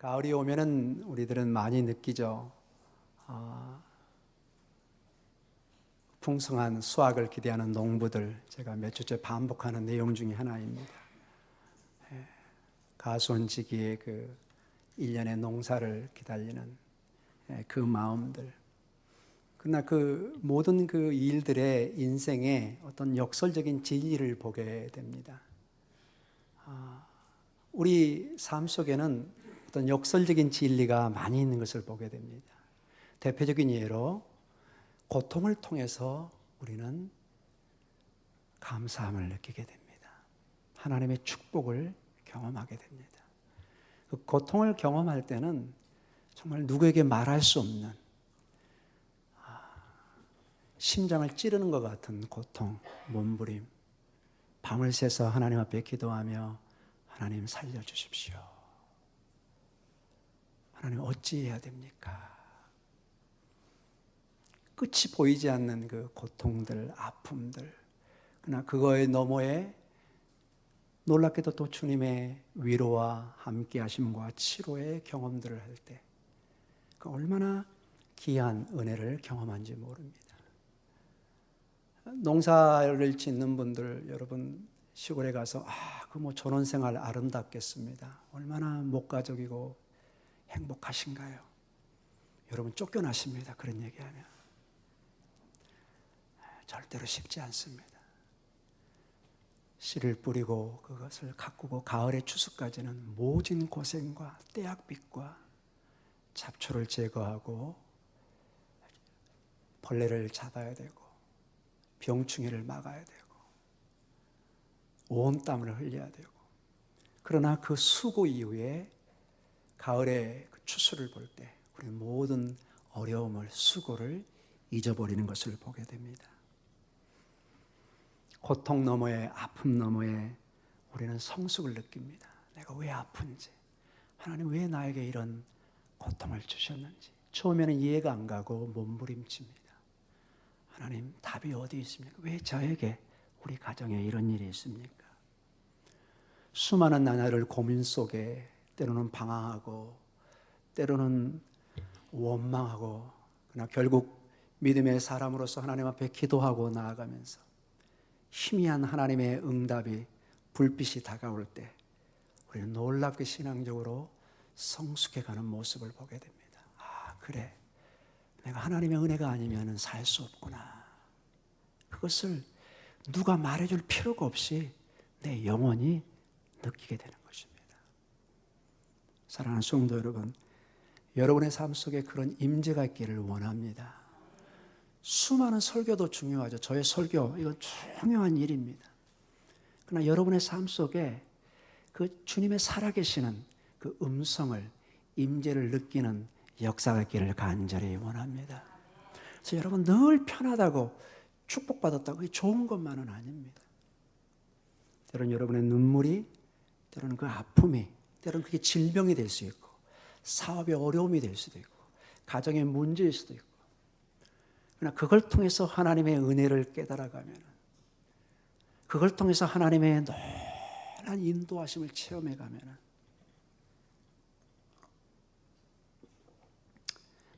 가을이 오면은 우리들은 많이 느끼죠. 풍성한 수확을 기대하는 농부들, 제가 몇 주째 반복하는 내용 중에 하나입니다. 가수원지기의 그 1년의 농사를 기다리는 그 마음들. 그러나 그 모든 그 일들의 인생에 어떤 역설적인 진리를 보게 됩니다. 우리 삶 속에는 어떤 역설적인 진리가 많이 있는 것을 보게 됩니다. 대표적인 예로 고통을 통해서 우리는 감사함을 느끼게 됩니다. 하나님의 축복을 경험하게 됩니다. 그 고통을 경험할 때는 정말 누구에게 말할 수 없는 심장을 찌르는 것 같은 고통, 몸부림, 밤을 새서 하나님 앞에 기도하며 하나님 살려주십시오. 하나님 어찌해야 됩니까? 끝이 보이지 않는 그 고통들, 아픔들, 그러나 그거의 너머에 놀랍게도 또 주님의 위로와 함께 하심과 치료의 경험들을 할 때 그 얼마나 귀한 은혜를 경험한지 모릅니다. 농사를 짓는 분들, 여러분 시골에 가서 그 뭐 전원생활 아름답겠습니다. 얼마나 목가적이고 행복하신가요? 여러분 쫓겨나십니다. 그런 얘기하면. 절대로 쉽지 않습니다. 씨를 뿌리고 그것을 가꾸고 가을의 추수까지는 모진 고생과 떼약빛과 잡초를 제거하고 벌레를 잡아야 되고 병충해를 막아야 되고 온 땀을 흘려야 되고, 그러나 그 수고 이후에 가을의 그 추수를 볼 때 우리 모든 어려움을, 수고를 잊어버리는 것을 보게 됩니다. 고통 너머에, 아픔 너머에 우리는 성숙을 느낍니다. 내가 왜 아픈지, 하나님 왜 나에게 이런 고통을 주셨는지. 처음에는 이해가 안 가고 몸부림칩니다. 하나님 답이 어디 있습니까? 왜 저에게, 우리 가정에 이런 일이 있습니까? 수많은 나날을 고민 속에 때로는 방황하고 때로는 원망하고, 그러나 결국 믿음의 사람으로서 하나님 앞에 기도하고 나아가면서 희미한 하나님의 응답이, 불빛이 다가올 때 우리는 놀랍게 신앙적으로 성숙해가는 모습을 보게 됩니다. 그래, 내가 하나님의 은혜가 아니면 살 수 없구나. 그것을 누가 말해줄 필요가 없이 내 영혼이 느끼게 되는 것입니다. 사랑하는 성도 여러분, 여러분의 삶 속에 그런 임재가 있기를 원합니다. 수많은 설교도 중요하죠. 저의 설교, 이건 중요한 일입니다. 그러나 여러분의 삶 속에 그 주님의 살아계시는 그 음성을, 임재를 느끼는 역사가 있기를 간절히 원합니다. 그래서 여러분 늘 편하다고, 축복받았다고 그게 좋은 것만은 아닙니다. 때로는 여러분의 눈물이, 때로는 그 아픔이, 때로는 그게 질병이 될 수 있고, 사업의 어려움이 될 수도 있고, 가정의 문제일 수도 있고, 그러나 그걸 통해서 하나님의 은혜를 깨달아가면, 그걸 통해서 하나님의 노란 인도하심을 체험해가면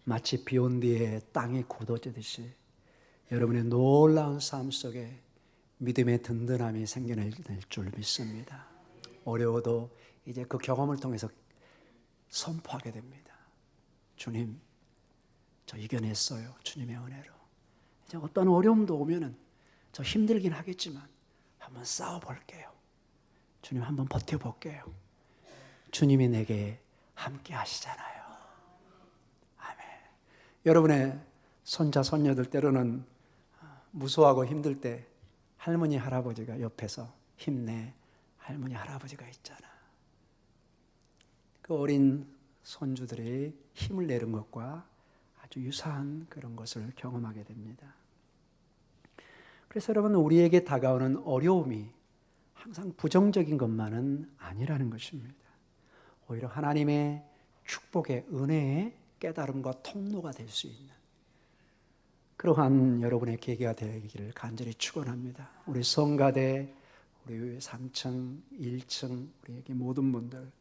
마치 비 온 뒤에 땅이 굳어지듯이 여러분의 놀라운 삶 속에 믿음의 든든함이 생겨날 줄 믿습니다. 어려워도 이제 그 경험을 통해서 선포하게 됩니다. 주님, 저 이겨냈어요. 주님의 은혜로. 이제 어떤 어려움도 오면은 저 힘들긴 하겠지만 한번 싸워볼게요. 주님 한번 버텨볼게요. 주님이 내게 함께 하시잖아요. 아멘. 여러분의 손자, 손녀들 때로는 무서워하고 힘들 때 할머니, 할아버지가 옆에서 힘내, 할머니, 할아버지가 있잖아. 그 어린 손주들이 힘을 내는 것과 아주 유사한 그런 것을 경험하게 됩니다. 그래서 여러분, 우리에게 다가오는 어려움이 항상 부정적인 것만은 아니라는 것입니다. 오히려 하나님의 축복의, 은혜의 깨달음과 통로가 될 수 있는 그러한 여러분의 계기가 되기를 간절히 축원합니다. 우리 성가대, 우리 3층, 1층, 우리에게 모든 분들,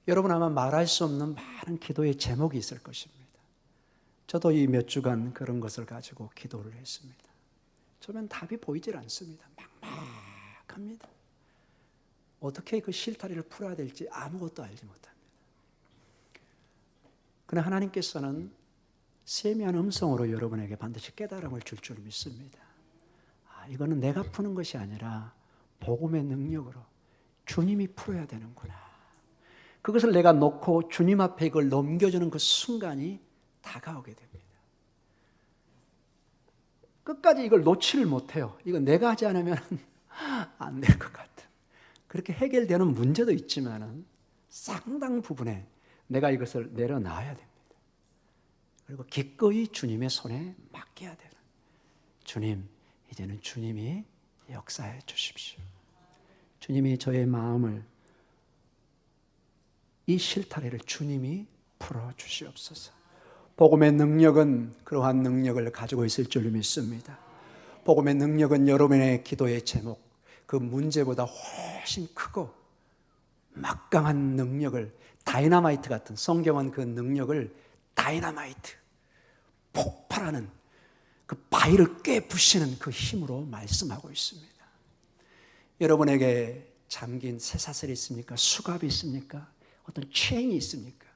여러분 아마 말할 수 없는 많은 기도의 제목이 있을 것입니다. 저도 이 몇 주간 그런 것을 가지고 기도를 했습니다. 저는 답이 보이질 않습니다. 막막합니다. 어떻게 그 실타리를 풀어야 될지 아무것도 알지 못합니다. 그러나 하나님께서는 세미한 음성으로 여러분에게 반드시 깨달음을 줄 줄 믿습니다. 이거는 내가 푸는 것이 아니라 복음의 능력으로 주님이 풀어야 되는구나. 그것을 내가 놓고 주님 앞에 이걸 넘겨주는 그 순간이 다가오게 됩니다. 끝까지 이걸 놓지를 못해요. 이거 내가 하지 않으면 안 될 것 같은. 그렇게 해결되는 문제도 있지만 상당 부분에 내가 이것을 내려놔야 됩니다. 그리고 기꺼이 주님의 손에 맡겨야 되는. 주님, 이제는 주님이 역사해 주십시오. 주님이 저의 마음을, 이 실타래를 주님이 풀어주시옵소서. 복음의 능력은 그러한 능력을 가지고 있을 줄 믿습니다. 복음의 능력은 여러분의 기도의 제목, 그 문제보다 훨씬 크고 막강한 능력을, 다이너마이트 같은, 성경은 그 능력을 다이너마이트, 폭발하는 그 바위를 꿰부시는 그 힘으로 말씀하고 있습니다. 여러분에게 잠긴 쇠사슬이 있습니까? 수갑이 있습니까? 어떤 체인이 있습니까?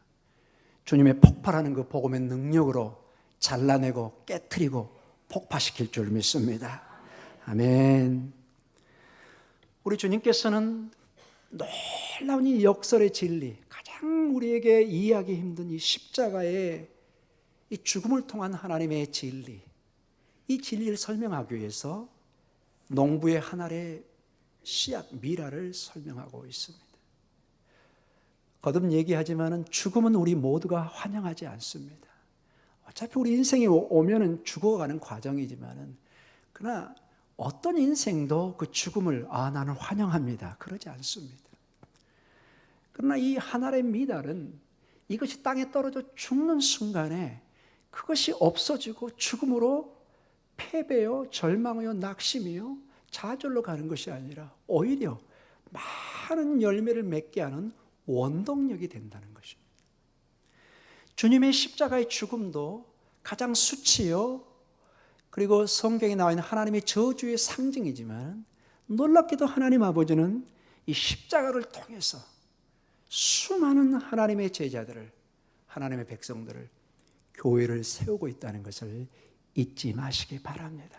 주님의 폭발하는 그 복음의 능력으로 잘라내고 깨트리고 폭파시킬 줄 믿습니다. 아멘. 우리 주님께서는 놀라운 이 역설의 진리, 가장 우리에게 이해하기 힘든 이 십자가의 이 죽음을 통한 하나님의 진리, 이 진리를 설명하기 위해서 농부의 한 알의 씨앗, 미라를 설명하고 있습니다. 거듭 얘기하지만 죽음은 우리 모두가 환영하지 않습니다. 어차피 우리 인생이 오면은 죽어가는 과정이지만은, 그러나 어떤 인생도 그 죽음을 나는 환영합니다, 그러지 않습니다. 그러나 이 한 알의 미달은 이것이 땅에 떨어져 죽는 순간에 그것이 없어지고 죽음으로 패배요, 절망이요, 낙심이요, 좌절로 가는 것이 아니라 오히려 많은 열매를 맺게 하는 원동력이 된다는 것입니다. 주님의 십자가의 죽음도 가장 수치요, 그리고 성경에 나와 있는 하나님의 저주의 상징이지만, 놀랍게도 하나님 아버지는 이 십자가를 통해서 수많은 하나님의 제자들을, 하나님의 백성들을, 교회를 세우고 있다는 것을 잊지 마시기 바랍니다.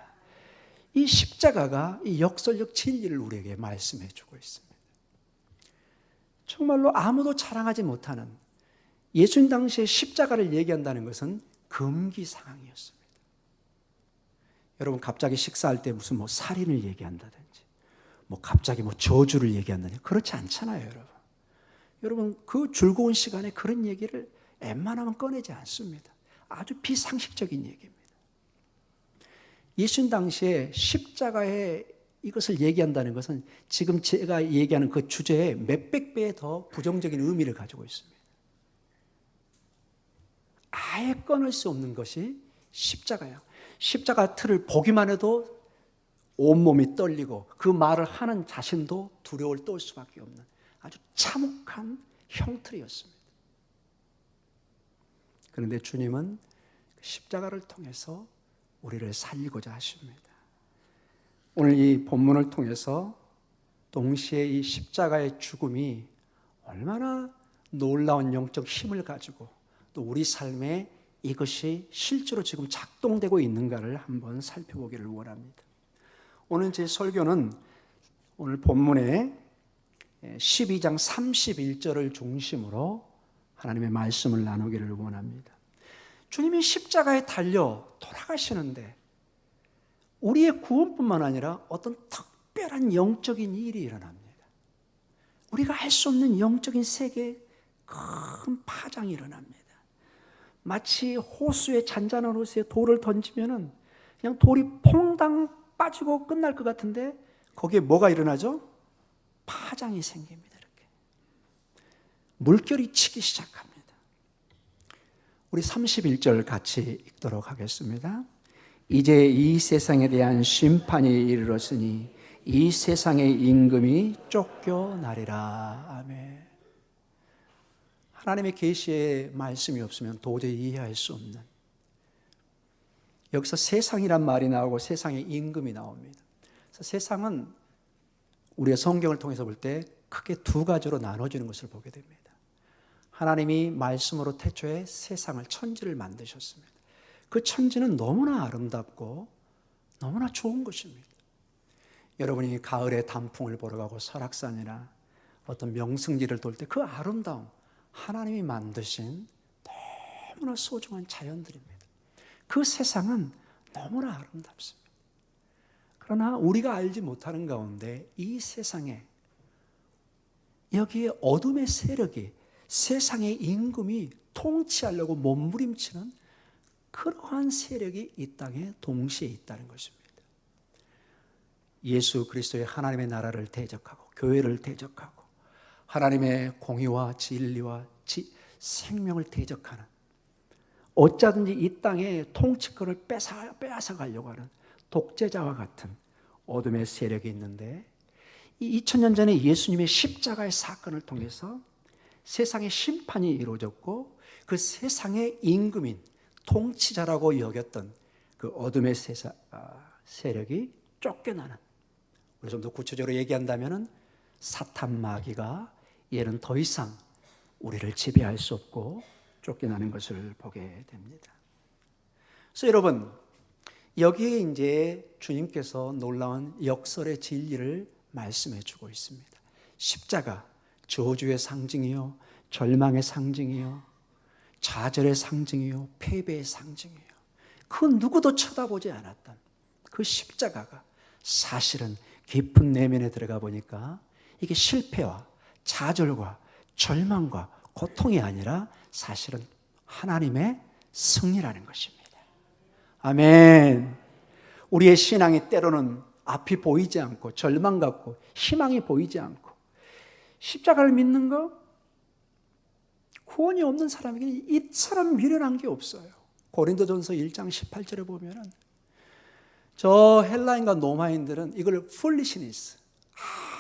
이 십자가가 이 역설적 진리를 우리에게 말씀해 주고 있습니다. 정말로 아무도 자랑하지 못하는, 예수님 당시에 십자가를 얘기한다는 것은 금기 상황이었습니다. 여러분, 갑자기 식사할 때 무슨 살인을 얘기한다든지, 갑자기 저주를 얘기한다든지, 그렇지 않잖아요, 여러분. 여러분, 그 즐거운 시간에 그런 얘기를 웬만하면 꺼내지 않습니다. 아주 비상식적인 얘기입니다. 예수님 당시에 십자가에 이것을 얘기한다는 것은 지금 제가 얘기하는 그 주제에 몇백 배에 더 부정적인 의미를 가지고 있습니다. 아예 꺼낼 수 없는 것이 십자가예요. 십자가 틀을 보기만 해도 온몸이 떨리고 그 말을 하는 자신도 두려움을 떨 수밖에 없는 아주 참혹한 형틀이었습니다. 그런데 주님은 십자가를 통해서 우리를 살리고자 하십니다. 오늘 이 본문을 통해서 동시에 이 십자가의 죽음이 얼마나 놀라운 영적 힘을 가지고 또 우리 삶에 이것이 실제로 지금 작동되고 있는가를 한번 살펴보기를 원합니다. 오늘 제 설교는 오늘 본문의 12장 31절을 중심으로 하나님의 말씀을 나누기를 원합니다. 주님이 십자가에 달려 돌아가시는데 우리의 구원뿐만 아니라 어떤 특별한 영적인 일이 일어납니다. 우리가 알 수 없는 영적인 세계에 큰 파장이 일어납니다. 마치 호수에, 잔잔한 호수에 돌을 던지면은 그냥 돌이 퐁당 빠지고 끝날 것 같은데 거기에 뭐가 일어나죠? 파장이 생깁니다. 이렇게 물결이 치기 시작합니다. 우리 31절 같이 읽도록 하겠습니다. 이제 이 세상에 대한 심판이 이르렀으니 이 세상의 임금이 쫓겨나리라. 아멘. 하나님의 계시의 말씀이 없으면 도저히 이해할 수 없는, 여기서 세상이란 말이 나오고 세상의 임금이 나옵니다. 그래서 세상은 우리가 성경을 통해서 볼 때 크게 두 가지로 나눠지는 것을 보게 됩니다. 하나님이 말씀으로 태초에 세상을, 천지를 만드셨습니다. 그 천지는 너무나 아름답고 너무나 좋은 것입니다. 여러분이 가을에 단풍을 보러 가고 설악산이나 어떤 명승지를 돌 때 그 아름다움, 하나님이 만드신 너무나 소중한 자연들입니다. 그 세상은 너무나 아름답습니다. 그러나 우리가 알지 못하는 가운데 이 세상에, 여기에 어둠의 세력이, 세상의 임금이 통치하려고 몸부림치는 그러한 세력이 이 땅에 동시에 있다는 것입니다. 예수 그리스도의 하나님의 나라를 대적하고 교회를 대적하고 하나님의 공의와 진리와 생명을 대적하는, 어쩌든지 이 땅의 통치권을 빼앗아 가려고 하는 독재자와 같은 어둠의 세력이 있는데, 이 2000년 전에 예수님의 십자가의 사건을 통해서 세상의 심판이 이루어졌고 그 세상의 임금인, 통치자라고 여겼던 그 어둠의 세력이 쫓겨나는, 우리 좀 더 구체적으로 얘기한다면 사탄 마귀가 얘는 더 이상 우리를 지배할 수 없고 쫓겨나는 것을 보게 됩니다. 그래서 여러분, 여기에 이제 주님께서 놀라운 역설의 진리를 말씀해 주고 있습니다. 십자가, 저주의 상징이요, 절망의 상징이요, 좌절의 상징이요, 패배의 상징이요. 그 누구도 쳐다보지 않았던 그 십자가가 사실은 깊은 내면에 들어가 보니까 이게 실패와 좌절과 절망과 고통이 아니라 사실은 하나님의 승리라는 것입니다. 아멘. 우리의 신앙이 때로는 앞이 보이지 않고 절망 같고 희망이 보이지 않고, 십자가를 믿는 거, 구원이 없는 사람에게 이처럼 미련한 게 없어요. 고린도전서 1장 18절에 보면은 저 헬라인과 로마인들은 이걸 foolishness,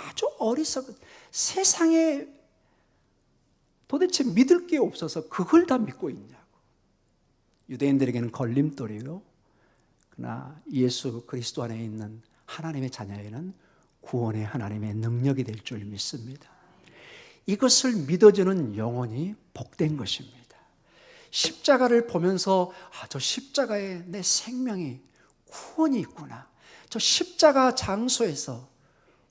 아주 어리석은, 세상에 도대체 믿을 게 없어서 그걸 다 믿고 있냐고. 유대인들에게는 걸림돌이고, 그러나 예수 그리스도 안에 있는 하나님의 자녀에게는 구원의 하나님의 능력이 될 줄 믿습니다. 이것을 믿어주는 영혼이 복된 것입니다. 십자가를 보면서 저 십자가에 내 생명이, 구원이 있구나, 저 십자가 장소에서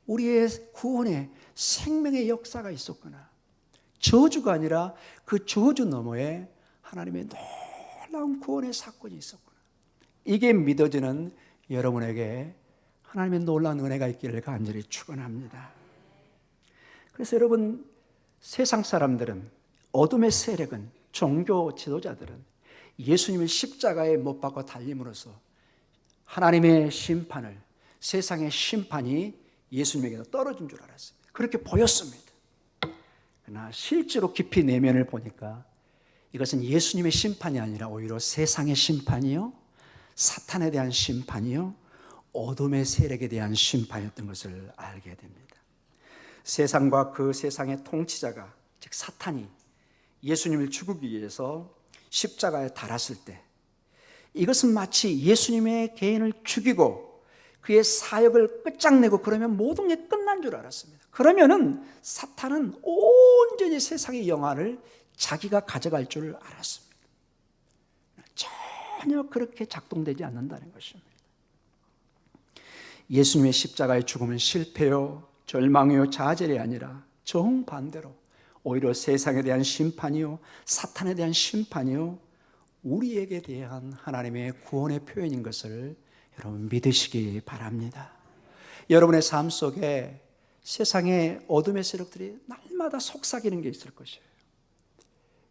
우리의 구원의 생명의 역사가 있었구나, 저주가 아니라 그 저주 너머에 하나님의 놀라운 구원의 사건이 있었구나, 이게 믿어지는 여러분에게 하나님의 놀라운 은혜가 있기를 간절히 축원합니다. 그래서 여러분, 세상 사람들은, 어둠의 세력은, 종교 지도자들은 예수님을 십자가에 못 박아 달림으로써 하나님의 심판을, 세상의 심판이 예수님에게서 떨어진 줄 알았습니다. 그렇게 보였습니다. 그러나 실제로 깊이 내면을 보니까 이것은 예수님의 심판이 아니라 오히려 세상의 심판이요, 사탄에 대한 심판이요, 어둠의 세력에 대한 심판이었던 것을 알게 됩니다. 세상과 그 세상의 통치자가, 즉 사탄이 예수님을 죽이기 위해서 십자가에 달았을 때, 이것은 마치 예수님의 개인을 죽이고 그의 사역을 끝장내고 그러면 모든 게 끝난 줄 알았습니다. 그러면은 사탄은 온전히 세상의 영화를 자기가 가져갈 줄 알았습니다. 전혀 그렇게 작동되지 않는다는 것입니다. 예수님의 십자가의 죽음은 실패요, 절망이요, 좌절이 아니라 정반대로 오히려 세상에 대한 심판이요, 사탄에 대한 심판이요, 우리에게 대한 하나님의 구원의 표현인 것을 여러분 믿으시기 바랍니다. 여러분의 삶 속에 세상의 어둠의 세력들이 날마다 속삭이는 게 있을 것이에요.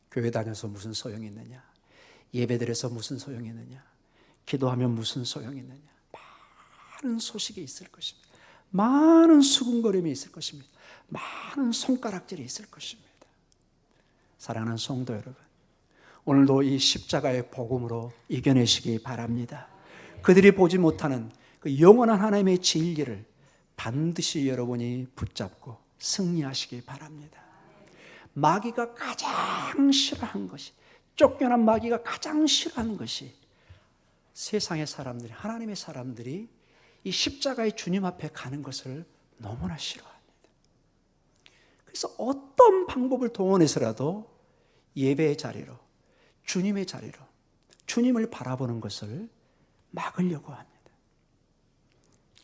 교회 다녀서 무슨 소용이 있느냐, 예배드려서 무슨 소용이 있느냐, 기도하면 무슨 소용이 있느냐, 많은 소식이 있을 것입니다. 많은 수군거림이 있을 것입니다. 많은 손가락질이 있을 것입니다. 사랑하는 성도 여러분, 오늘도 이 십자가의 복음으로 이겨내시기 바랍니다. 그들이 보지 못하는 그 영원한 하나님의 진리를 반드시 여러분이 붙잡고 승리하시기 바랍니다. 마귀가 가장 싫어하는 것이, 쫓겨난 마귀가 가장 싫어하는 것이 세상의 사람들이, 하나님의 사람들이 이 십자가의 주님 앞에 가는 것을 너무나 싫어합니다. 그래서 어떤 방법을 동원해서라도 예배의 자리로, 주님의 자리로, 주님을 바라보는 것을 막으려고 합니다.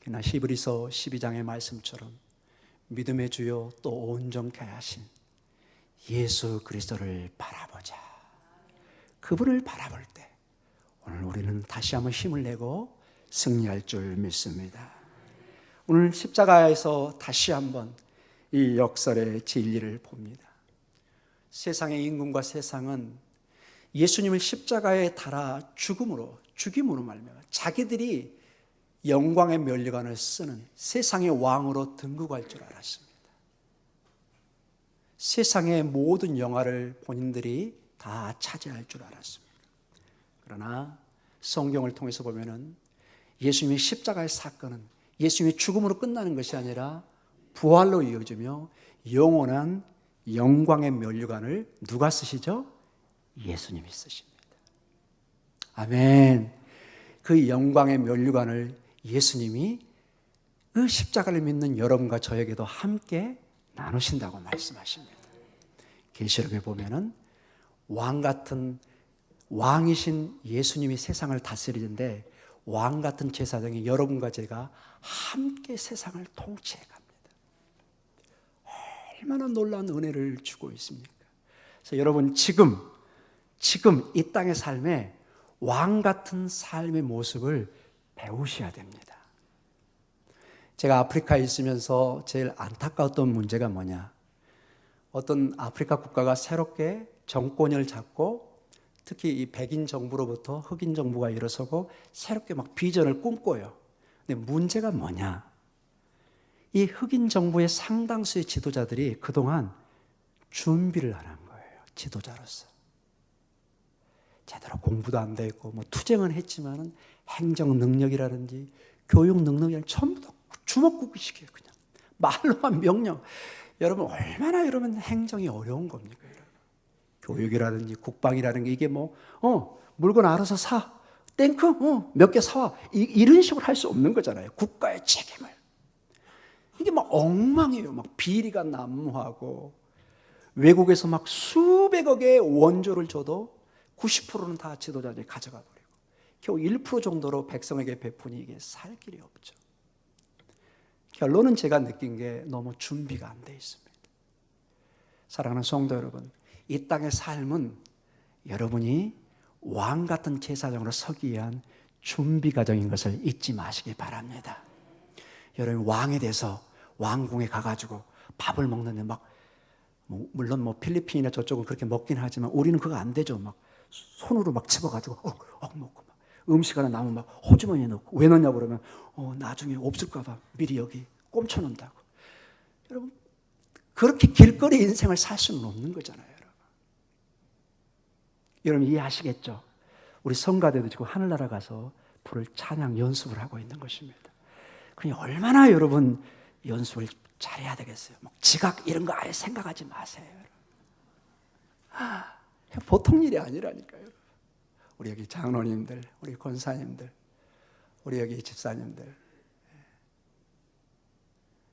그러나 히브리서 12장의 말씀처럼 믿음의 주요 또 온전케 하신 예수 그리스도를 바라보자. 그분을 바라볼 때 오늘 우리는 다시 한번 힘을 내고 승리할 줄 믿습니다. 오늘 십자가에서 다시 한번 이 역설의 진리를 봅니다. 세상의 임금과 세상은 예수님을 십자가에 달아 죽임으로 말미암아 자기들이 영광의 면류관을 쓰는 세상의 왕으로 등극할 줄 알았습니다. 세상의 모든 영화를 본인들이 다 차지할 줄 알았습니다. 그러나 성경을 통해서 보면은 예수님의 십자가의 사건은 예수님의 죽음으로 끝나는 것이 아니라 부활로 이어지며 영원한 영광의 면류관을 누가 쓰시죠? 예수님이 쓰십니다. 아멘. 그 영광의 면류관을 예수님이 그 십자가를 믿는 여러분과 저에게도 함께 나누신다고 말씀하십니다. 계시록에 보면은 왕 같은 왕이신 예수님이 세상을 다스리는데 왕 같은 제사장이 여러분과 제가 함께 세상을 통치해 갑니다. 얼마나 놀라운 은혜를 주고 있습니까? 그래서 여러분 지금 이 땅의 삶에 왕 같은 삶의 모습을 배우셔야 됩니다. 제가 아프리카에 있으면서 제일 안타까웠던 문제가 뭐냐? 어떤 아프리카 국가가 새롭게 정권을 잡고 특히 이 백인 정부로부터 흑인 정부가 일어서고 새롭게 막 비전을 꿈꿔요. 근데 문제가 뭐냐? 이 흑인 정부의 상당수의 지도자들이 그동안 준비를 안 한 거예요. 지도자로서. 제대로 공부도 안 돼 있고 뭐 투쟁은 했지만은 행정 능력이라든지 교육 능력이 전부 다 주먹구구식이에요. 그냥 말로만 명령. 여러분 얼마나 여러분 행정이 어려운 겁니까? 여러분. 교육이라든지 국방이라는 게 이게 뭐 물건 알아서 사. 탱크 몇 개 사와. 이런 식으로 할 수 없는 거잖아요. 국가의 책임을. 이게 막 엉망이에요. 막 비리가 난무하고 외국에서 막 수백억의 원조를 줘도 90%는 다 지도자들이 가져가 버리고 겨우 1% 정도로 백성에게 베푸니 이게 살 길이 없죠. 결론은 제가 느낀 게 너무 준비가 안 돼 있습니다. 사랑하는 성도 여러분, 이 땅의 삶은 여러분이 왕 같은 제사장으로 서기 위한 준비 과정인 것을 잊지 마시기 바랍니다. 여러분 왕에 대해서 왕궁에 가가지고 밥을 먹는데 막 물론 뭐 필리핀이나 저쪽은 그렇게 먹긴 하지만 우리는 그거 안 되죠. 막 손으로 막 집어가지고 먹고 막 음식 하나 남으면 막 호주머니에 넣고 왜 넣냐 그러면 나중에 없을까봐 미리 여기 꼼쳐 놓는다고. 여러분 그렇게 길거리 인생을 살 수는 없는 거잖아요. 여러분 이해하시겠죠? 우리 성가대도 지금 하늘나라 가서 부를 찬양 연습을 하고 있는 것입니다. 그냥 얼마나 여러분 연습을 잘해야 되겠어요. 막 지각 이런 거 아예 생각하지 마세요. 보통 일이 아니라니까요. 우리 여기 장로님들, 우리 권사님들, 우리 여기 집사님들.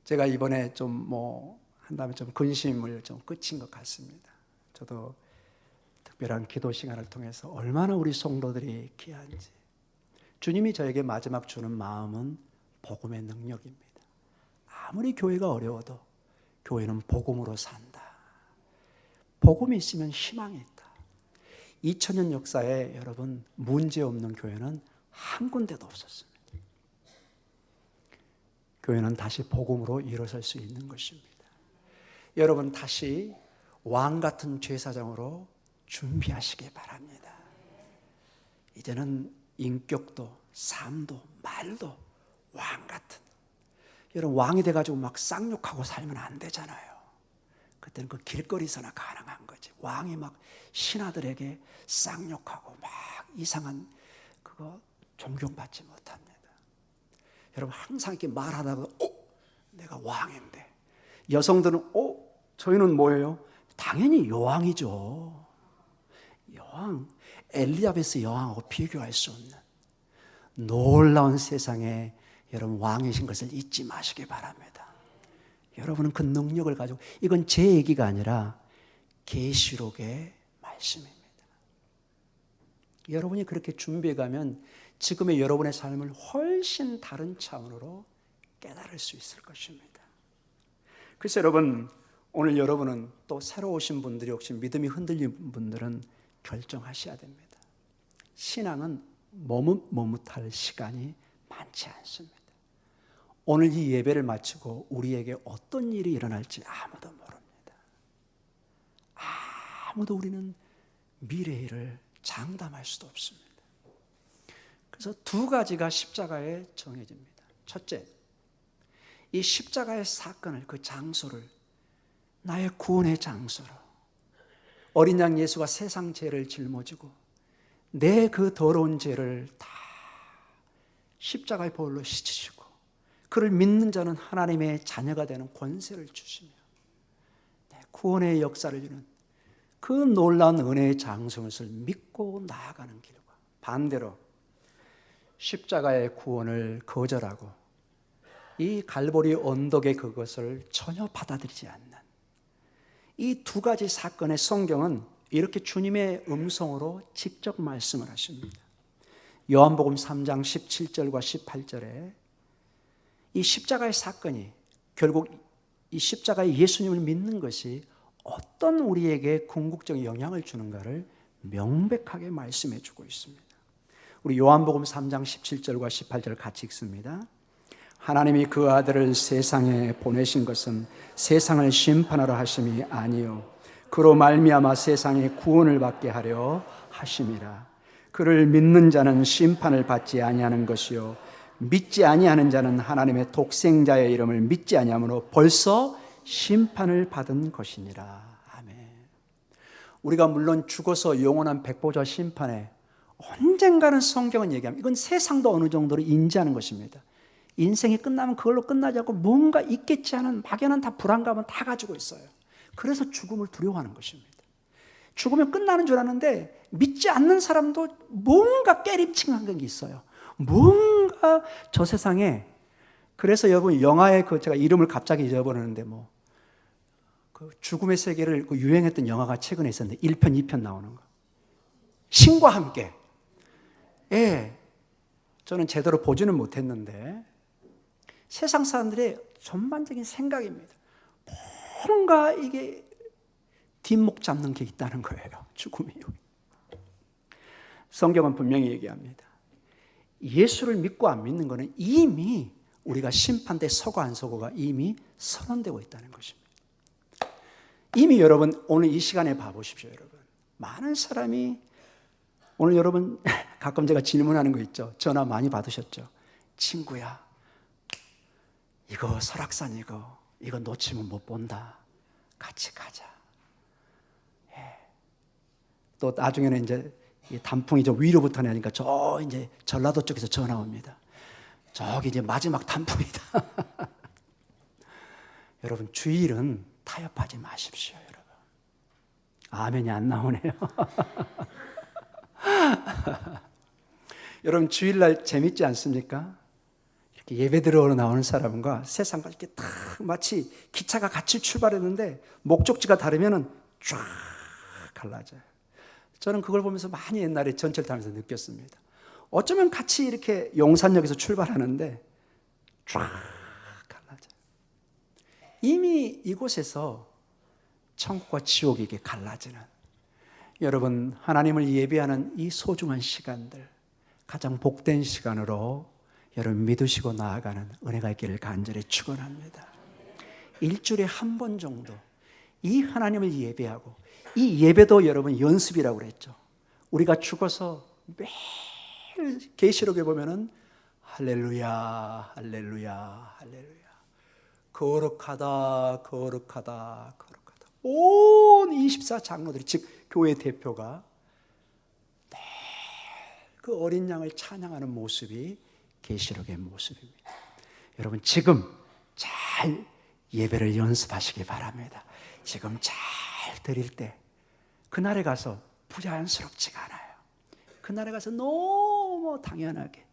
제가 이번에 좀 한다면 좀 근심을 좀 끝인 것 같습니다. 저도 특별한 기도 시간을 통해서 얼마나 우리 성도들이 귀한지. 주님이 저에게 마지막 주는 마음은 복음의 능력입니다. 아무리 교회가 어려워도 교회는 복음으로 산다. 복음이 있으면 희망이 있다. 2000년 역사에 여러분 문제없는 교회는 한 군데도 없었습니다. 교회는 다시 복음으로 일어설 수 있는 것입니다. 여러분 다시 왕 같은 제사장으로 준비하시기 바랍니다. 이제는 인격도 삶도 말도 왕 같은. 여러분 왕이 돼가지고 막 쌍욕하고 살면 안 되잖아요. 그때는 그 길거리에서나 가능한 거지. 왕이 막 신하들에게 쌍욕하고 막 이상한 그거 존경받지 못합니다. 여러분 항상 이렇게 말하다가 내가 왕인데. 여성들은 저희는 뭐예요? 당연히 여왕이죠. 여왕, 엘리자베스 여왕하고 비교할 수 없는 놀라운 세상에 여러분 왕이신 것을 잊지 마시기 바랍니다. 여러분은 그 능력을 가지고, 이건 제 얘기가 아니라 계시록의 말씀입니다. 여러분이 그렇게 준비해 가면 지금의 여러분의 삶을 훨씬 다른 차원으로 깨달을 수 있을 것입니다. 그래서 여러분, 오늘 여러분은 또 새로 오신 분들이 혹시 믿음이 흔들린 분들은 결정하셔야 됩니다. 신앙은 머뭇할 시간이 많지 않습니다. 오늘 이 예배를 마치고 우리에게 어떤 일이 일어날지 아무도 모릅니다. 아무도 우리는 미래를 장담할 수도 없습니다. 그래서 두 가지가 십자가에 정해집니다. 첫째, 이 십자가의 사건을, 그 장소를 나의 구원의 장소로, 어린 양 예수가 세상 죄를 짊어지고 내 그 더러운 죄를 다 십자가의 보혈로 씻으시고 그를 믿는 자는 하나님의 자녀가 되는 권세를 주시며 내 구원의 역사를 주는 그 놀라운 은혜의 장소를 믿고 나아가는 길과, 반대로 십자가의 구원을 거절하고 이 갈보리 언덕의 그것을 전혀 받아들이지 않는 이 두 가지 사건의 성경은 이렇게 주님의 음성으로 직접 말씀을 하십니다. 요한복음 3장 17절과 18절에 이 십자가의 사건이 결국 이 십자가의 예수님을 믿는 것이 어떤 우리에게 궁극적인 영향을 주는가를 명백하게 말씀해 주고 있습니다. 우리 요한복음 3장 17절과 18절 같이 읽습니다. 하나님이 그 아들을 세상에 보내신 것은 세상을 심판하러 하심이 아니요 그로 말미암아 세상에 구원을 받게 하려 하심이라. 그를 믿는 자는 심판을 받지 아니하는 것이요 믿지 아니하는 자는 하나님의 독생자의 이름을 믿지 아니하므로 벌써 심판을 받은 것이니라. 아멘. 우리가 물론 죽어서 영원한 백보자 심판에 언젠가는 성경은 얘기합니다. 이건 세상도 어느 정도로 인지하는 것입니다. 인생이 끝나면 그걸로 끝나지 않고 뭔가 있겠지 하는 막연한 다 불안감은 다 가지고 있어요. 그래서 죽음을 두려워하는 것입니다. 죽으면 끝나는 줄 아는데 믿지 않는 사람도 뭔가 깨림칙한 게 있어요. 뭔가 저 세상에, 그래서 여러분 영화의 제가 이름을 갑자기 잊어버리는데 그 죽음의 세계를 유행했던 영화가 최근에 있었는데 1편, 2편 나오는 거. 신과 함께. 예. 저는 제대로 보지는 못했는데 세상 사람들의 전반적인 생각입니다. 뭔가 이게 뒷목 잡는 게 있다는 거예요. 죽음이. 성경은 분명히 얘기합니다. 예수를 믿고 안 믿는 것은 이미 우리가 심판대 서고 안 서고가 이미 선언되고 있다는 것입니다. 이미 여러분 오늘 이 시간에 봐보십시오. 여러분 많은 사람이 오늘 여러분 가끔 제가 질문하는 거 있죠. 전화 많이 받으셨죠. 친구야, 이거 설악산 이거 놓치면 못 본다. 같이 가자. 예. 또 나중에는 이제 이 단풍이 저 위로부터 나니까 저 이제 전라도 쪽에서 전화 옵니다. 저기 이제 마지막 단풍이다. 여러분 주일은 타협하지 마십시오, 여러분. 아멘이 안 나오네요. 여러분 주일날 재밌지 않습니까? 이렇게 예배 들어오러 나오는 사람과 세상과 이렇게 딱 마치 기차가 같이 출발했는데 목적지가 다르면은 쫙 갈라져요. 저는 그걸 보면서 많이 옛날에 전철 타면서 느꼈습니다. 어쩌면 같이 이렇게 용산역에서 출발하는데 쫙 갈라져요. 이미 이곳에서 천국과 지옥이 이게 갈라지는, 여러분 하나님을 예배하는 이 소중한 시간들 가장 복된 시간으로 여러분 믿으시고 나아가는 은혜가 있기를 간절히 축원합니다. 일주일에 한 번 정도 이 하나님을 예배하고, 이 예배도 여러분 연습이라고 그랬죠. 우리가 죽어서 매일 계시록에 보면은 할렐루야 할렐루야 할렐루야 거룩하다 거룩하다 거룩하다, 온 24장로들이 즉 교회 대표가 늘 그 어린 양을 찬양하는 모습이 계시록의 모습입니다. 여러분 지금 잘 예배를 연습하시기 바랍니다. 지금 잘 드릴 때 그날에 가서 부자연스럽지가 않아요. 그날에 가서 너무 당연하게.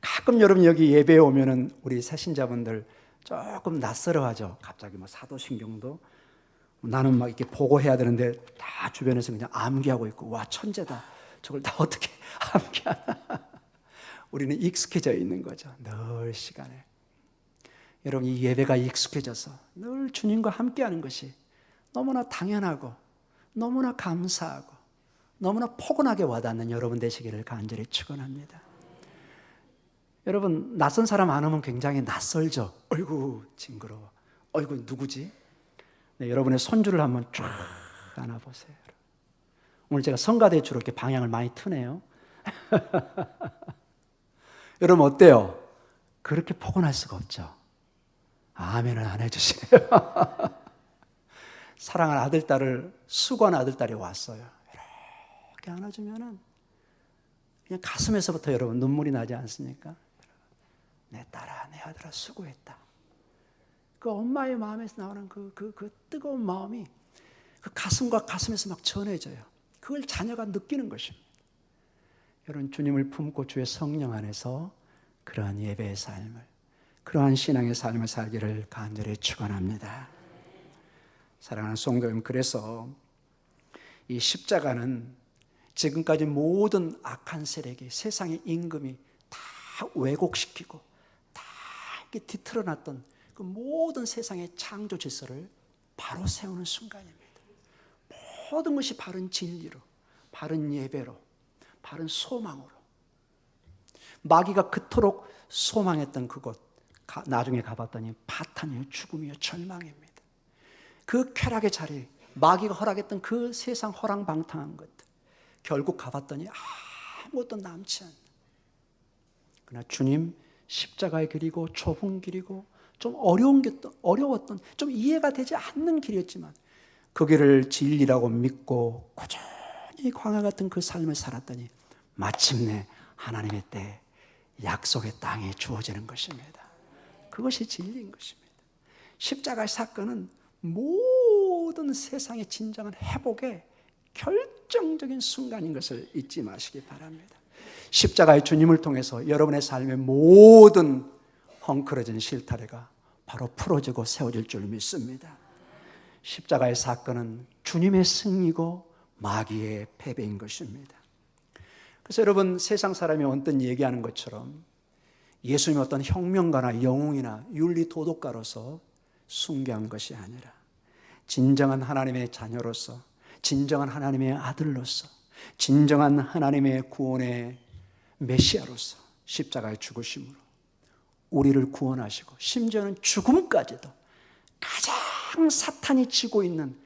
가끔 여러분 여기 예배에 오면은 우리 새신자분들 조금 낯설어하죠. 갑자기 뭐 사도신경도 나는 막 이렇게 보고해야 되는데 다 주변에서 그냥 암기하고 있고, 와 천재다, 저걸 다 어떻게 암기하나. 우리는 익숙해져 있는 거죠. 늘 시간에. 여러분 이 예배가 익숙해져서 늘 주님과 함께하는 것이 너무나 당연하고 너무나 감사하고 너무나 포근하게 와닿는 여러분 되시기를 간절히 축원합니다. 여러분 낯선 사람 안 오면 굉장히 낯설죠. 어이구 징그러워, 어이구 누구지? 네, 여러분의 손주를 한번 쫙 안아보세요. 오늘 제가 성가대주로 이렇게 방향을 많이 트네요. 여러분 어때요? 그렇게 포근할 수가 없죠. 아멘을 안 해주시네요. 사랑하는 아들딸을 수고하는 아들딸이 왔어요. 이렇게 안아주면은 그냥 가슴에서부터 여러분 눈물이 나지 않습니까? 내 딸아, 내 아들아 수고했다. 그 엄마의 마음에서 나오는 그 뜨거운 마음이 그 가슴과 가슴에서 막 전해져요. 그걸 자녀가 느끼는 것입니다. 여러분 주님을 품고 주의 성령 안에서 그러한 예배의 삶을, 그러한 신앙의 삶을 살기를 간절히 축원합니다. 사랑하는 성도 여러분, 그래서 이 십자가는 지금까지 모든 악한 세력이, 세상의 임금이 다 왜곡시키고 다 이렇게 뒤틀어놨던 그 모든 세상의 창조 질서를 바로 세우는 순간입니다. 모든 것이 바른 진리로, 바른 예배로, 바른 소망으로. 마귀가 그토록 소망했던 그곳, 나중에 가봤더니 파탄이요, 죽음이요, 절망입니다. 그 쾌락의 자리, 마귀가 허락했던 그 세상 허랑방탕한 것들, 결국 가봤더니 아무것도 남지 않는. 그러나 주님 십자가의 길이고 좁은 길이고 좀 어려웠던, 좀 이해가 되지 않는 길이었지만 그 길을 진리라고 믿고 꾸준히 광야 같은 그 삶을 살았더니 마침내 하나님의 때 약속의 땅에 주어지는 것입니다. 그것이 진리인 것입니다. 십자가의 사건은 모든 세상의 진정한 회복의 결정적인 순간인 것을 잊지 마시기 바랍니다. 십자가의 주님을 통해서 여러분의 삶의 모든 헝클어진 실타래가 바로 풀어지고 세워질 줄 믿습니다. 십자가의 사건은 주님의 승리고 마귀의 패배인 것입니다. 그래서 여러분 세상 사람이 어떤 얘기하는 것처럼 예수님이 어떤 혁명가나 영웅이나 윤리 도덕가로서 숭배한 것이 아니라 진정한 하나님의 자녀로서, 진정한 하나님의 아들로서, 진정한 하나님의 구원의 메시아로서 십자가의 죽으심으로 우리를 구원하시고, 심지어는 죽음까지도, 가장 사탄이 쥐고 있는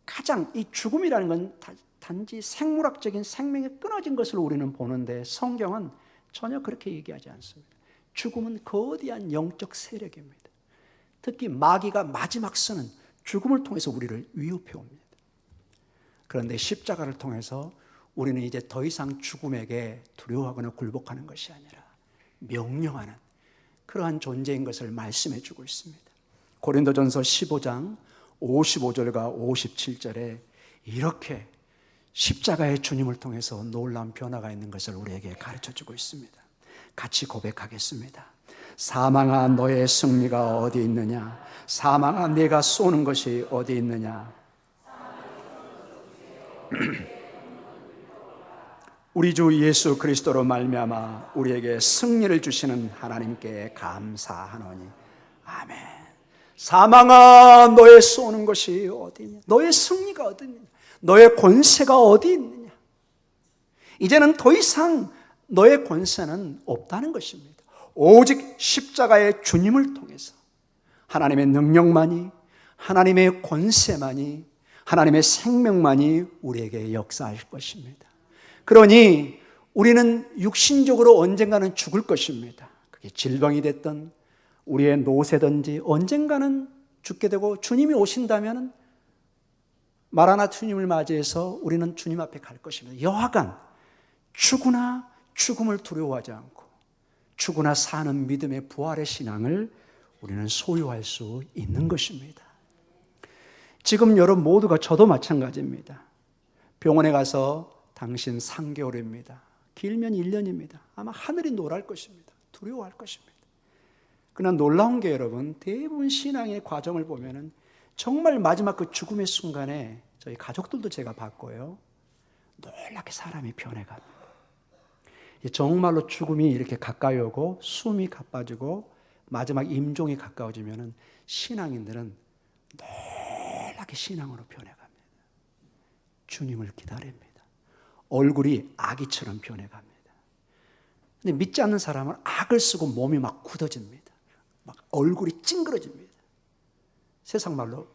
가장, 이 죽음이라는 건 단지 생물학적인 생명이 끊어진 것을 우리는 보는데 성경은 전혀 그렇게 얘기하지 않습니다. 죽음은 거대한 영적 세력입니다. 특히 마귀가 마지막 쓰는 죽음을 통해서 우리를 위협해 옵니다. 그런데 십자가를 통해서 우리는 이제 더 이상 죽음에게 두려워하거나 굴복하는 것이 아니라 명령하는 그러한 존재인 것을 말씀해 주고 있습니다. 고린도전서 15장 55절과 57절에 이렇게 십자가의 주님을 통해서 놀라운 변화가 있는 것을 우리에게 가르쳐 주고 있습니다. 같이 고백하겠습니다. 사망아 너의 승리가 어디 있느냐? 사망아 네가 쏘는 것이 어디 있느냐? 우리 주 예수 그리스도로 말미암아 우리에게 승리를 주시는 하나님께 감사하노니 아멘. 사망아 너의 쏘는 것이 어디 있느냐? 너의 승리가 어디 있느냐? 너의 권세가 어디 있느냐? 이제는 더 이상 너의 권세는 없다는 것입니다. 오직 십자가의 주님을 통해서 하나님의 능력만이, 하나님의 권세만이, 하나님의 생명만이 우리에게 역사할 것입니다. 그러니 우리는 육신적으로 언젠가는 죽을 것입니다. 그게 질병이 됐든 우리의 노쇠든지 언젠가는 죽게 되고, 주님이 오신다면 마라나타 주님을 맞이해서 우리는 주님 앞에 갈 것입니다. 여하간 죽으나 죽음을 두려워하지 않고 죽으나 사는 믿음의 부활의 신앙을 우리는 소유할 수 있는 것입니다. 지금 여러분 모두가 저도 마찬가지입니다. 병원에 가서 당신 3개월입니다. 길면 1년입니다. 아마 하늘이 노랄 것입니다. 두려워할 것입니다. 그러나 놀라운 게 여러분, 대부분 신앙의 과정을 보면은 정말 마지막 그 죽음의 순간에 저희 가족들도 제가 봤고요. 놀랍게 사람이 변해갑니다. 정말로 죽음이 이렇게 가까이 오고 숨이 가빠지고 마지막 임종이 가까워지면은 신앙인들은 놀랍게 신앙으로 변해갑니다. 주님을 기다립니다. 얼굴이 아기처럼 변해갑니다. 근데 믿지 않는 사람은 악을 쓰고 몸이 막 굳어집니다. 막 얼굴이 찡그러집니다. 세상 말로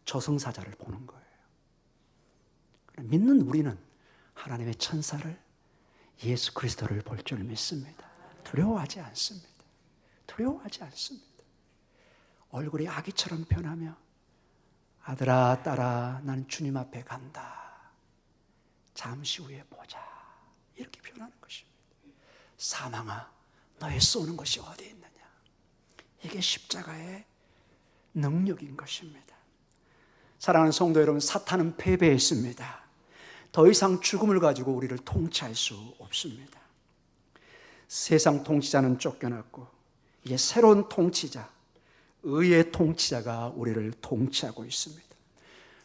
저승사자를 보는 거예요. 믿는 우리는 하나님의 천사를, 예수 그리스도를 볼 줄 믿습니다. 두려워하지 않습니다. 두려워하지 않습니다. 얼굴이 아기처럼 변하며 아들아 딸아 나는 주님 앞에 간다. 잠시 후에 보자. 이렇게 변하는 것입니다. 사망아 너의 쏘는 것이 어디 있느냐. 이게 십자가의 능력인 것입니다. 사랑하는 성도 여러분, 사탄은 패배했습니다. 더 이상 죽음을 가지고 우리를 통치할 수 없습니다. 세상 통치자는 쫓겨났고 이제 새로운 통치자, 의의 통치자가 우리를 통치하고 있습니다.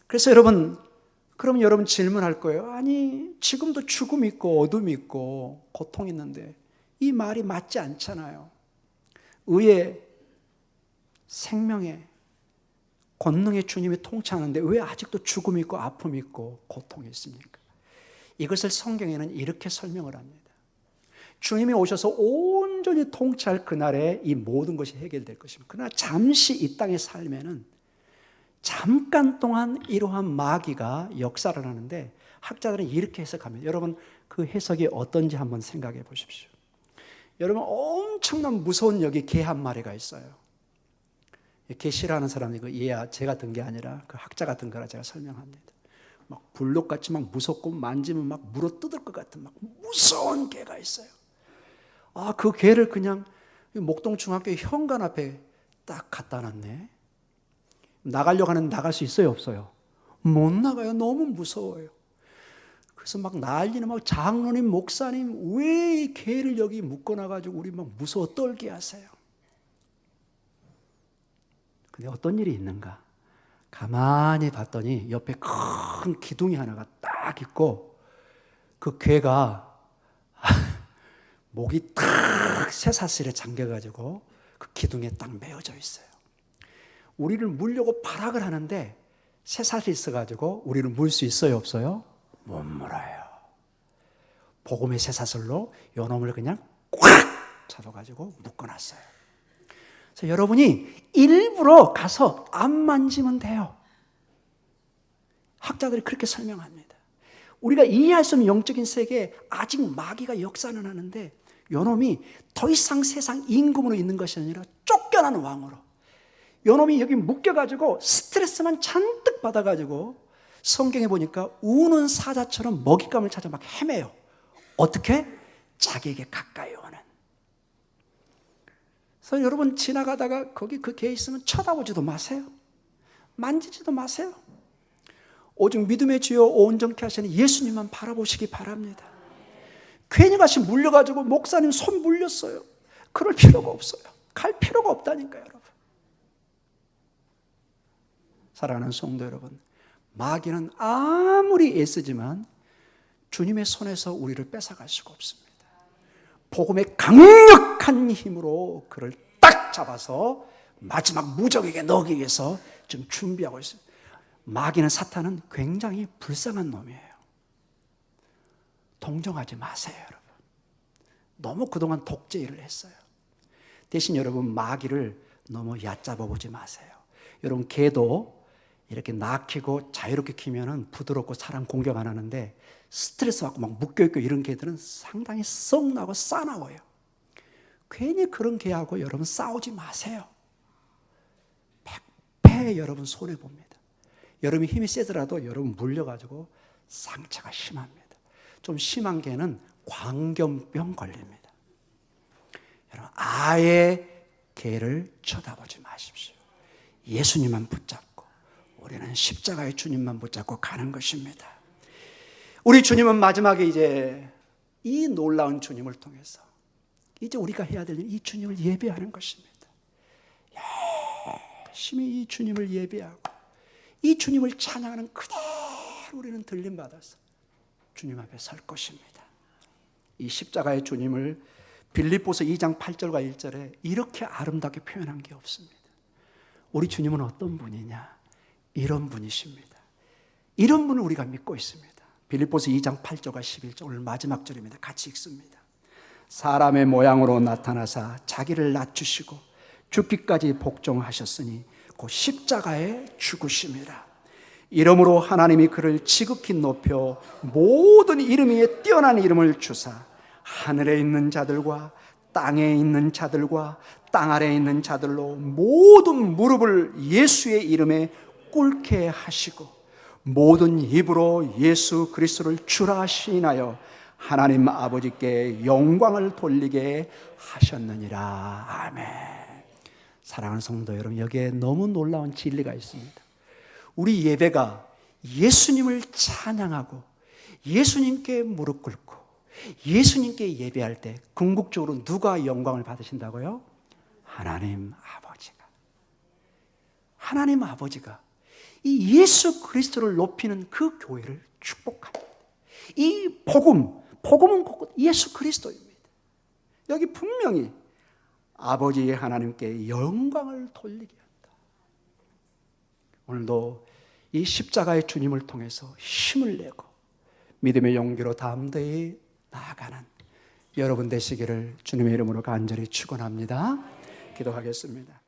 그래서 여러분, 그럼 여러분 질문할 거예요. 아니 지금도 죽음이 있고 어둠이 있고 고통이 있는데 이 말이 맞지 않잖아요. 의의 생명의 권능의 주님이 통치하는데 왜 아직도 죽음이 있고 아픔이 있고 고통이 있습니까? 이것을 성경에는 이렇게 설명을 합니다. 주님이 오셔서 온전히 통치할 그날에 이 모든 것이 해결될 것입니다. 그러나 잠시 이 땅에 살면은 잠깐 동안 이러한 마귀가 역사를 하는데 학자들은 이렇게 해석합니다. 여러분 그 해석이 어떤지 한번 생각해 보십시오. 여러분 엄청난 무서운 여기 개 한 마리가 있어요. 개 싫어하는 사람이 그 얘야 제가 든 게 아니라 그 학자가 든 거라 제가 설명합니다. 막 불독같이 막 무섭고 만지면 막 물어 뜯을 것 같은 막 무서운 개가 있어요. 아, 그 개를 그냥 목동 중학교 현관 앞에 딱 갖다 놨네. 나가려고 하는데 나갈 수 있어요, 없어요? 못 나가요. 너무 무서워요. 그래서 막 난리는 막 장로님, 목사님 왜 이 개를 여기 묶어놔가지고 우리 막 무서워 떨게 하세요. 근데 어떤 일이 있는가? 가만히 봤더니 옆에 큰 기둥이 하나가 딱 있고 그 개가 목이 탁 쇠사슬에 잠겨가지고 그 기둥에 딱 메어져 있어요. 우리를 물려고 발악을 하는데 쇠사슬이 있어가지고 우리를 물 수 있어요, 없어요? 못 물어요. 복음의 쇠사슬로 요놈을 그냥 꽉 잡아가지고 묶어놨어요. 그래서 여러분이 일부러 가서 안 만지면 돼요. 학자들이 그렇게 설명합니다. 우리가 이해할 수 없는 영적인 세계에 아직 마귀가 역사는 하는데 요놈이 더 이상 세상 임금으로 있는 것이 아니라 쫓겨나는 왕으로, 요놈이 여기 묶여가지고 스트레스만 잔뜩 받아가지고 성경에 보니까 우는 사자처럼 먹잇감을 찾아 막 헤매요. 어떻게? 자기에게 가까이 오는. 그래서 여러분 지나가다가 거기 그 개 있으면 쳐다보지도 마세요. 만지지도 마세요. 오직 믿음의 주여 온전케 하시는 예수님만 바라보시기 바랍니다. 괜히 같이 물려가지고 목사님 손 물렸어요. 그럴 필요가 없어요. 갈 필요가 없다니까요, 여러분. 사랑하는 성도 여러분, 마귀는 아무리 애쓰지만 주님의 손에서 우리를 뺏어갈 수가 없습니다. 복음의 강력한 힘으로 그를 딱 잡아서 마지막 무적에게 넣기 위해서 지금 준비하고 있습니다. 마귀는, 사탄은 굉장히 불쌍한 놈이에요. 동정하지 마세요, 여러분. 너무 그동안 독재일을 했어요. 대신 여러분 마귀를 너무 얕잡아 보지 마세요. 여러분 개도 이렇게 낳기고 자유롭게 키면은 부드럽고 사람 공격 안 하는데 스트레스 받고 막 묶여있고 이런 개들은 상당히 썩나고 싸나워요. 괜히 그런 개하고 여러분 싸우지 마세요. 100배 여러분 손해봅니다. 여러분이 힘이 세더라도 여러분 물려가지고 상처가 심합니다. 좀 심한 개는 광견병 걸립니다. 여러분 아예 개를 쳐다보지 마십시오. 예수님만 붙잡고 우리는 십자가의 주님만 붙잡고 가는 것입니다. 우리 주님은 마지막에 이제 이 놀라운 주님을 통해서 이제 우리가 해야 될 일, 이 주님을 예배하는 것입니다. 열심히 이 주님을 예배하고 이 주님을 찬양하는 그대로 우리는 들림받아서 주님 앞에 설 것입니다. 이 십자가의 주님을 빌립보서 2장 8절과 1절에 이렇게 아름답게 표현한 게 없습니다. 우리 주님은 어떤 분이냐? 이런 분이십니다. 이런 분을 우리가 믿고 있습니다. 빌립보서 2장 8절과 11절, 오늘 마지막 절입니다. 같이 읽습니다. 사람의 모양으로 나타나사 자기를 낮추시고 죽기까지 복종하셨으니 곧 십자가에 죽으심이라. 이러므로 하나님이 그를 지극히 높여 모든 이름 위에 뛰어난 이름을 주사 하늘에 있는 자들과 땅에 있는 자들과 땅 아래에 있는 자들로 모든 무릎을 예수의 이름에 꿇게 하시고 모든 입으로 예수 그리스도를 주라 시인하여 하나님 아버지께 영광을 돌리게 하셨느니라. 아멘. 사랑하는 성도 여러분, 여기에 너무 놀라운 진리가 있습니다. 우리 예배가 예수님을 찬양하고 예수님께 무릎 꿇고 예수님께 예배할 때 궁극적으로 누가 영광을 받으신다고요? 하나님 아버지가. 하나님 아버지가 이 예수 그리스도를 높이는 그 교회를 축복합니다. 이 복음은 곧 예수 그리스도입니다. 여기 분명히 아버지 하나님께 영광을 돌리게 한다. 오늘도 이 십자가의 주님을 통해서 힘을 내고 믿음의 용기로 담대히 나아가는 여러분 되시기를 주님의 이름으로 간절히 축원합니다. 기도하겠습니다.